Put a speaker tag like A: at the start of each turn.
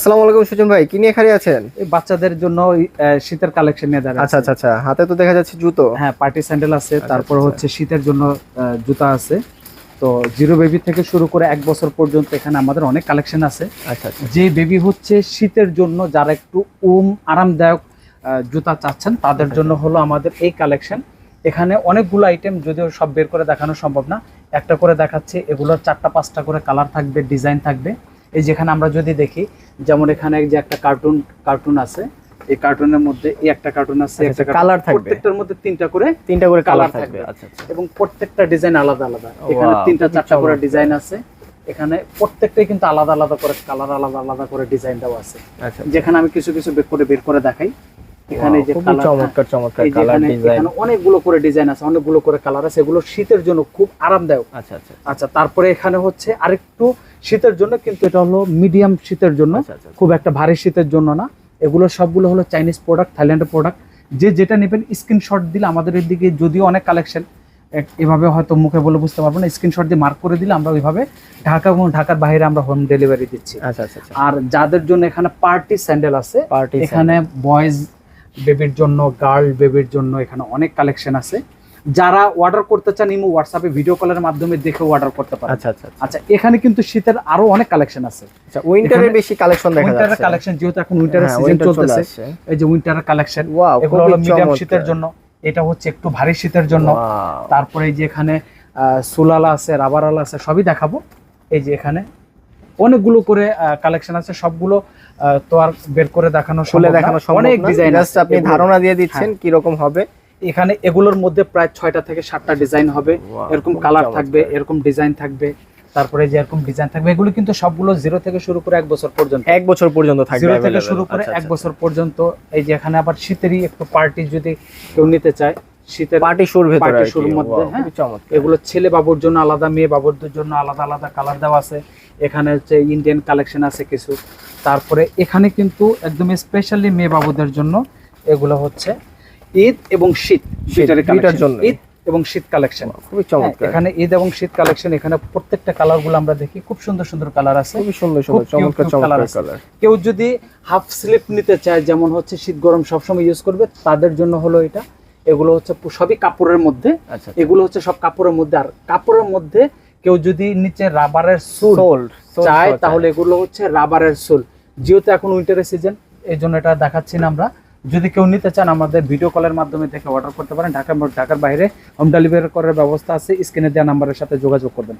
A: আসসালামু আলাইকুম সুজন ভাই, কি নিয়ে খালি আছেন?
B: এই বাচ্চাদের জন্য শীতের কালেকশন নিয়ে দাঁড়ায়।
A: আচ্ছা আচ্ছা আচ্ছা, হাতে তো দেখা যাচ্ছে জুতো।
B: হ্যাঁ, পার্টি স্যান্ডেল আছে, তারপর
A: আচ্ছা।
B: হচ্ছে শীতের জন্য জুতা আছে। তো জিরো বেবি থেকে শুরু করে 1 বছর পর্যন্ত এখানে আমাদের অনেক কালেকশন আছে।
A: আচ্ছা আচ্ছা,
B: যে বেবি হচ্ছে শীতের জন্য যারা একটু আরামদায়ক জুতা চাচ্ছেন তাদের জন্য হলো আমাদের এই কালেকশন। এখানে অনেকগুলো আইটেম, যদিও সব বের করে দেখানো সম্ভব না, একটা করে দেখাচ্ছে। এগুলোর 4টা 5টা করে কালার থাকবে, ডিজাইন থাকবে। এই যেখানে আমরা যদি দেখি, যেমন এখানে যে একটা কার্টুন আছে, এই কার্টুনের মধ্যে এই একটা কার্টুন আছে, একটা
A: কালার থাকবে,
B: প্রত্যেকটার মধ্যে তিনটা করে
A: কালার থাকবে। আচ্ছা আচ্ছা,
B: এবং প্রত্যেকটা ডিজাইন আলাদা আলাদা। এখানে 3টা 4টা করে ডিজাইন আছে। এখানে প্রত্যেকটাই কিন্তু আলাদা আলাদা করে কালার, আলাদা আলাদা করে ডিজাইন দেওয়া আছে।
A: আচ্ছা,
B: যেখানে আমি কিছু বের করে দেখাই। এখানে যে
A: চমৎকার চমৎকার কালার ডিজাইন,
B: এখানে অনেকগুলো করে ডিজাইন আছে, অনেকগুলো করে কালার আছে। এগুলো শীতের জন্য খুব আরামদায়ক।
A: আচ্ছা আচ্ছা
B: আচ্ছা, তারপরে এখানে হচ্ছে আরেকটু শীতের জন্য, কিন্তু এটা হলো মিডিয়াম শীতের জন্য, খুব একটা ভারী শীতের জন্য না। এগুলো সবগুলো হলো চাইনিজ প্রোডাক্ট, থাইল্যান্ডের প্রোডাক্ট। যে যেটা নেবেন স্ক্রিনশট দিলে আমাদের এদিকে, যদিও অনেক কালেকশন এভাবে হয়তো মুখে বলে বুঝতে পারবো না, স্ক্রিনশট দিয়ে মার্ক করে দিলে আমরা ওইভাবে ঢাকা এবং ঢাকার বাইরে আমরা হোম ডেলিভারি দিচ্ছি।
A: আচ্ছা আচ্ছা।
B: আর যাদের জন্য এখানে পার্টি স্যান্ডেল আছে, এখানে বয়েজ বেবির জন্য, গার্ল বেবির জন্য এখানে অনেক কালেকশন আছে। যারা অর্ডার করতে চান ইমো হোয়াটসঅ্যাপে ভিডিও কলের মাধ্যমে দেখে অর্ডার করতে পারেন।
A: আচ্ছা আচ্ছা
B: আচ্ছা, এখানে কিন্তু শীতের আরো অনেক কালেকশন আছে।
A: আচ্ছা, উইন্টারের বেশি কালেকশন দেখা যাচ্ছে।
B: উইন্টারের কালেকশন, যেহেতু এখন উইন্টারের সিজন চলতেছে, এই যে উইন্টারের কালেকশন, এগুলো হলো মিডিয়াম শীতের জন্য, এটা হচ্ছে একটু ভারী শীতের জন্য। তারপরে এই যে এখানে সুলালা আছে, রাবারালা আছে, সবই দেখাবো। এই যে এখানে অনেকগুলো করে কালেকশন আছে, সবগুলো তো আর বের করে দেখানো সম্ভব, অনেক ডিজাইন আছে।
A: আপনি ধারণা দিয়ে দিচ্ছেন কি রকম হবে।
B: এখানে এগুলোর মধ্যে প্রায় 6টা থেকে 7টা ডিজাইন হবে, এরকম কালার থাকবে, এরকম ডিজাইন থাকবে। তারপরে যে এরকম ডিজাইন থাকবে, এগুলো কিন্তু সবগুলো 0 থেকে শুরু করে 1 বছর পর্যন্ত,
A: 1 বছর পর্যন্ত থাকবে,
B: 0 থেকে শুরু করে 1 বছর পর্যন্ত। এই যে এখানে আবার শীতেরই একটু পার্টি যদি কেউ নিতে চায়, শীতের
A: পার্টি শুর ভেতরে,
B: পার্টি শুর মধ্যে, হ্যাঁ, এগুলো ছেলে বাবুর জন্য আলাদা, মেয়ে বাবুদের জন্য আলাদা আলাদা কালার দেওয়া আছে। এখানে হচ্ছে ইন্ডিয়ান কালেকশন আছে কিছু। তারপরে এখানে কিন্তু একদম স্পেশালি মেয়ে বাবুদের জন্য এগুলো হচ্ছে ঈদ এবং শীতের জন্য, ঈদ এবং শীত কালেকশন,
A: খুবই চমৎকার।
B: এখানে ঈদ এবং শীত কালেকশন, এখানে প্রত্যেকটা কালার গুলো আমরা দেখি, খুব সুন্দর সুন্দর কালার আছে,
A: খুবই সুন্দর সুন্দর চমৎকার কালার।
B: কেউ যদি হাফ স্লিপ নিতে চায়, যেমন হচ্ছে শীত গরম সবসময় ইউজ করবে, তাদের জন্য হলো এটা। এগুলো হচ্ছে সবই কাপড়ের মধ্যে, এগুলো হচ্ছে সব কাপড়ের মধ্যে। আর কাপড়ের মধ্যে কেউ যদি নিচে রাবারের সোল চায়, তাহলে এগুলো হচ্ছে রাবারের সোল। যেহেতু এখন উইন্টারের সিজন, এই জন্য এটা দেখাচ্ছি না আমরা। যদি কেউ নিতে চান, আমাদের ভিডিও কলের মাধ্যমে দেখে অর্ডার করতে পারেন। ঢাকার বাইরে হোম ডেলিভারি করার ব্যবস্থা আছে, স্ক্রিনে দেওয়া নাম্বারের সাথে যোগাযোগ করবেন।